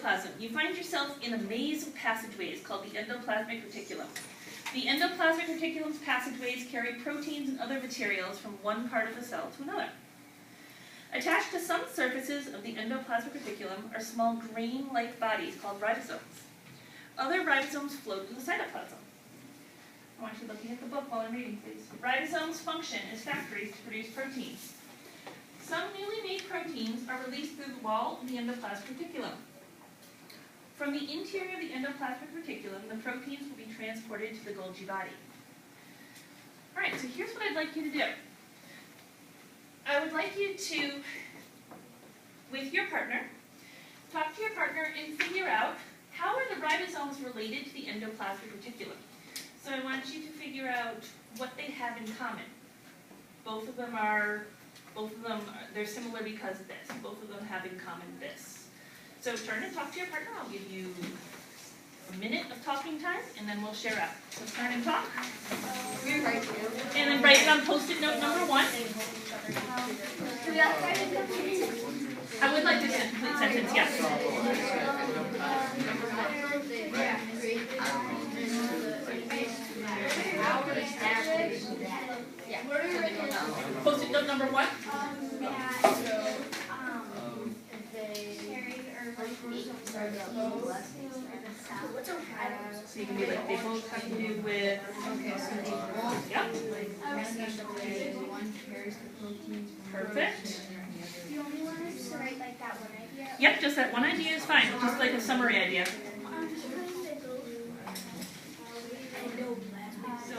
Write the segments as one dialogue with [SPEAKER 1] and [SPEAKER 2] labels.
[SPEAKER 1] endoplasm, you find yourself in a maze of passageways called the endoplasmic reticulum. The endoplasmic reticulum's passageways carry proteins and other materials from one part of the cell to another. Attached to some surfaces of the endoplasmic reticulum are small grain-like bodies called ribosomes. Other ribosomes float to the cytoplasm. I want you looking at the book while I'm reading, please. Ribosomes function as factories to produce proteins. Some newly made proteins are released through the wall of the endoplasmic reticulum. From the interior of the endoplasmic reticulum, the proteins will be transported to the Golgi body. All right, so here's what I'd like you to do. I would like you to, with your partner, talk to your partner and figure out how are the ribosomes related to the endoplasmic reticulum. So I want you to figure out what they have in common. They're similar because of this. Both of them have in common this. So turn and talk to your partner. I'll give you a minute of talking time, and then we'll share out. So turn and talk. And then write it on Post-it note number 1. I would like to say a complete sentence, yes. Post-it note number 1. So you can be like, they both have to do with, yep. Perfect.
[SPEAKER 2] You only want us to write like that one idea?
[SPEAKER 1] Yep, just that one idea is fine, just like a summary idea. So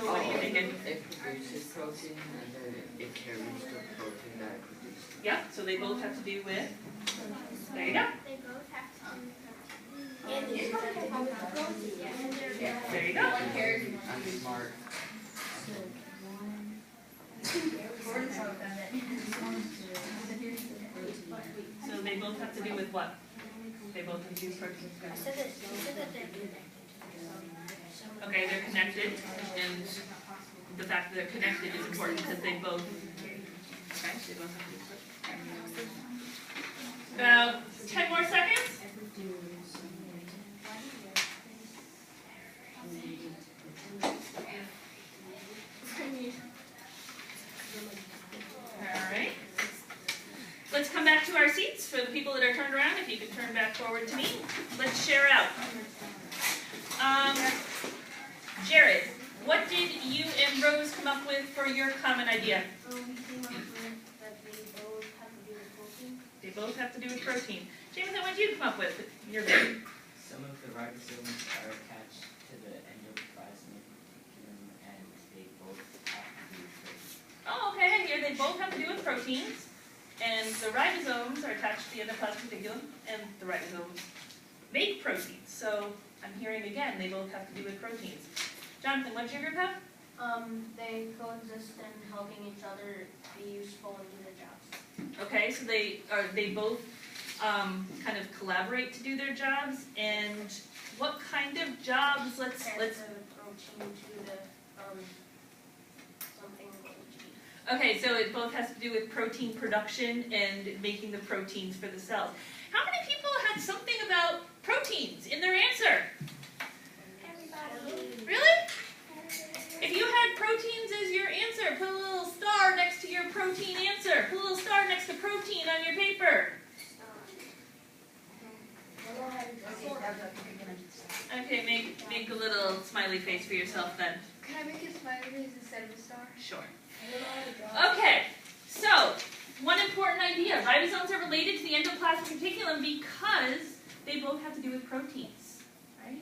[SPEAKER 1] what are you thinking?
[SPEAKER 3] It produces protein and then it carries the protein that it produces.
[SPEAKER 1] Yep, so they both have to do with, there you go.
[SPEAKER 2] They both have to do
[SPEAKER 1] There you go.
[SPEAKER 3] I'm smart.
[SPEAKER 1] So they both have to do with what? They both have to do with protein.
[SPEAKER 2] I said that they're connected.
[SPEAKER 1] Okay, they're connected, and the fact that they're connected is important because they both, okay, they both have to do protein. About 10 more seconds. Alright. Let's come back to our seats for the people that are turned around. If you could turn back forward to me. Let's share out. Jared, what did you and Rose come up with for your common idea?
[SPEAKER 2] We came up with that they both have to do with protein.
[SPEAKER 1] They both have to do with protein. Jameson, what did you come up with? Your big.
[SPEAKER 4] Some of the ribosomes are attached to the endoplasmic reticulum and they both have to do with protein.
[SPEAKER 1] Oh, okay. Here they both have to do with proteins. And the ribosomes are attached to the endoplasmic reticulum, and the ribosomes make proteins. So I'm hearing again, they both have to do with proteins. Jonathan, what did your group have?
[SPEAKER 5] They coexist in helping each other be useful and do their jobs.
[SPEAKER 1] Okay, so they both kind of collaborate to do their jobs. And what kind of jobs? Let's.
[SPEAKER 5] The protein to the something Golgi.
[SPEAKER 1] Okay, so it both has to do with protein production and making the proteins for the cells. How many people had something about proteins in their answer?
[SPEAKER 2] Everybody.
[SPEAKER 1] Really? If you had proteins as your answer, put a little star next to your protein answer. Put a little star next to protein on your paper. Okay, make a little smiley face for yourself then.
[SPEAKER 6] Can I make a smiley face instead of a star?
[SPEAKER 1] Sure. Okay, so one important idea. Ribosomes are related to the endoplasmic reticulum because they both have to do with proteins, right?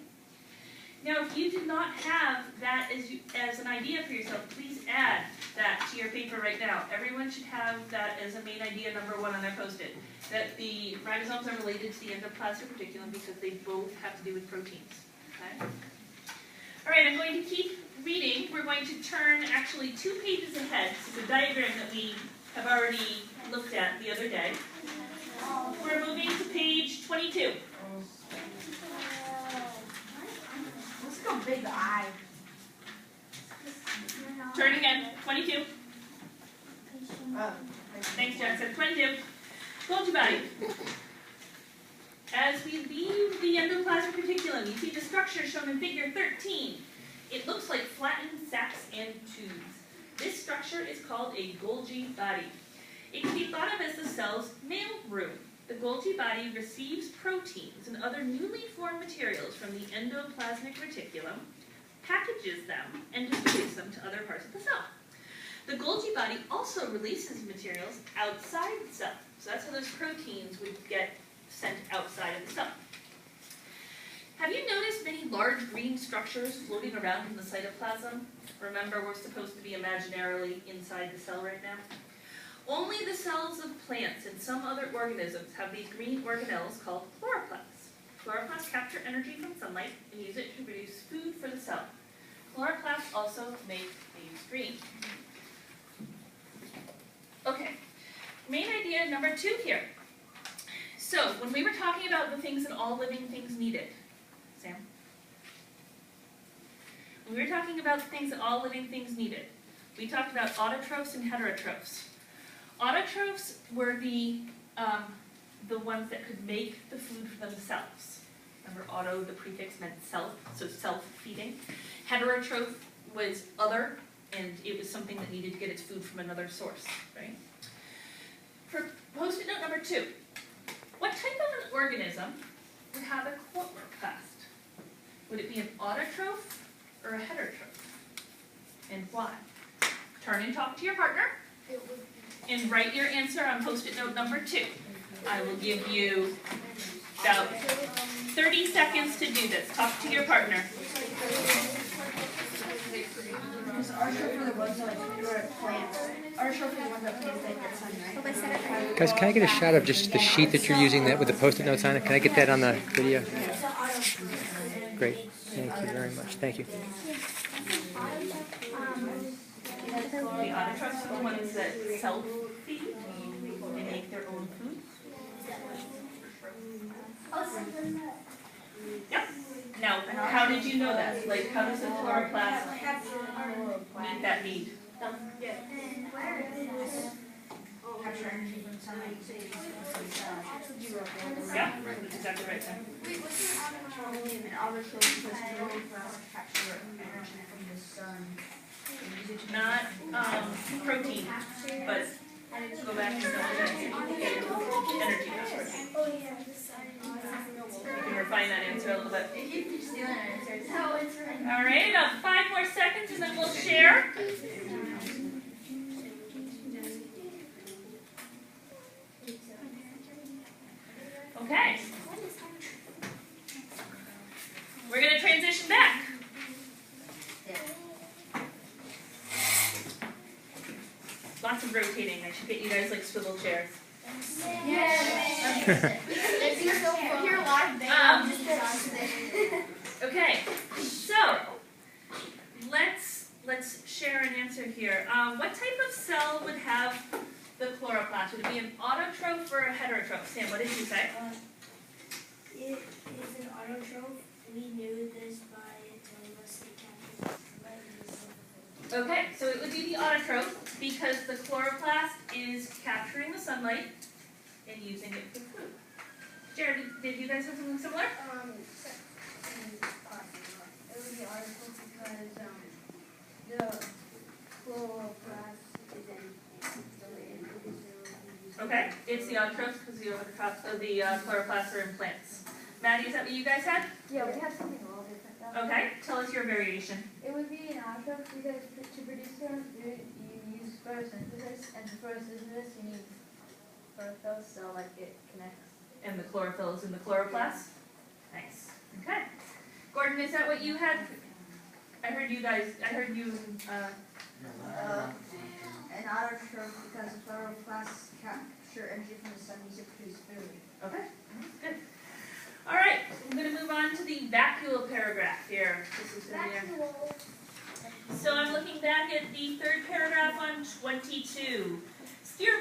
[SPEAKER 1] Now, if you did not have that as an idea for yourself, please add that to your paper right now. Everyone should have that as a main idea number 1 on their post-it, that the ribosomes are related to the endoplasmic reticulum because they both have to do with proteins, okay? All right, I'm going to keep reading. We're going to turn actually 2 pages ahead. This is a diagram that we have already looked at the other day. We're moving to page 22.
[SPEAKER 6] Let's go big eye.
[SPEAKER 1] Turn again, 22. Thanks, Jackson. 22. Golgi body. As we leave endoplasmic reticulum. You see the structure shown in figure 13. It looks like flattened sacs and tubes. This structure is called a Golgi body. It can be thought of as the cell's mail room. The Golgi body receives proteins and other newly formed materials from the endoplasmic reticulum, packages them, and distributes them to other parts of the cell. The Golgi body also releases materials outside the cell. So that's how those proteins would get sent outside of the cell. Have you noticed many large green structures floating around in the cytoplasm? Remember, we're supposed to be imaginarily inside the cell right now. Only the cells of plants and some other organisms have these green organelles called chloroplasts. Chloroplasts capture energy from sunlight and use it to produce food for the cell. Chloroplasts also make leaves green. Okay, main idea number 2 here. So, when we were talking about the things that all living things needed, Sam? When we were talking about the things that all living things needed, we talked about autotrophs and heterotrophs. Autotrophs were the ones that could make the food for themselves. Remember, auto, the prefix meant self, so self-feeding. Heterotroph was other, and it was something that needed to get its food from another source, right? For post-it note number 2, what type of an organism would have a chloroplast? Would it be an autotroph or a heterotroph? And why? Turn and talk to your partner.
[SPEAKER 2] It would
[SPEAKER 1] And write your answer on post-it note number 2. I will give you about 30 seconds to do this. Talk to your partner.
[SPEAKER 6] Because autotroph are the ones that like plants. Autotroph are the ones that plants that get sunlight.
[SPEAKER 7] Guys, can I get a shot of just the sheet that you're using that with the post-it notes on it? Can I get that on the video? Great. Thank you very much. Thank you.
[SPEAKER 1] The autotrophs are the ones that self-feed. They make their own food. Yep. Now, how did you know that? Like, how does a chloroplast meet that need?
[SPEAKER 6] Capture energy from sunlight. So you can
[SPEAKER 1] Yeah, that's exactly right, Sam.
[SPEAKER 6] Wait, what's an autotroph? An autotroph because chloroplasts capture energy from the sun.
[SPEAKER 1] Not protein, but go back and energy source.
[SPEAKER 2] Oh, yeah, the sun.
[SPEAKER 1] You can refine that answer a little bit.
[SPEAKER 6] You keep stealing answers.
[SPEAKER 2] No, it's right.
[SPEAKER 1] All right, about 5 more seconds and then we'll share. Okay. We're going to transition back. Lots of rotating. I should get you guys like swivel chairs.
[SPEAKER 2] It's just so fun. You're live there.
[SPEAKER 1] Okay, so let's share an answer here. What type of cell would have the chloroplast? Would it be an autotroph or a heterotroph? Sam, what did you say?
[SPEAKER 2] It is an autotroph. We knew this by telling us it captures light and stuff.
[SPEAKER 1] Okay, so it would be the autotroph because the chloroplast is capturing the sunlight and using it for food. Jared, did you guys have something similar?
[SPEAKER 6] It would be autotroph because the chloroplast is in
[SPEAKER 1] Okay, it's the autotroph because the chloroplasts are in plants. Maddie, is that what you guys had?
[SPEAKER 6] Yeah, we have something a little different though.
[SPEAKER 1] Okay, tell us your variation.
[SPEAKER 6] It would be an autotroph because to produce their own food, you use photosynthesis, and for photosynthesis, you need chlorophyll, so like it connects.
[SPEAKER 1] And the chlorophyll is in the chloroplast? Nice. Okay. Gordon, is that what you had? I heard you,
[SPEAKER 6] An autotroph because the chloroplasts capture energy from the sun and use it to produce food.
[SPEAKER 1] okay, good. All right, I'm going to move on to the vacuole paragraph here. This is gonna be so I'm looking back at the 3rd paragraph on 22. Steer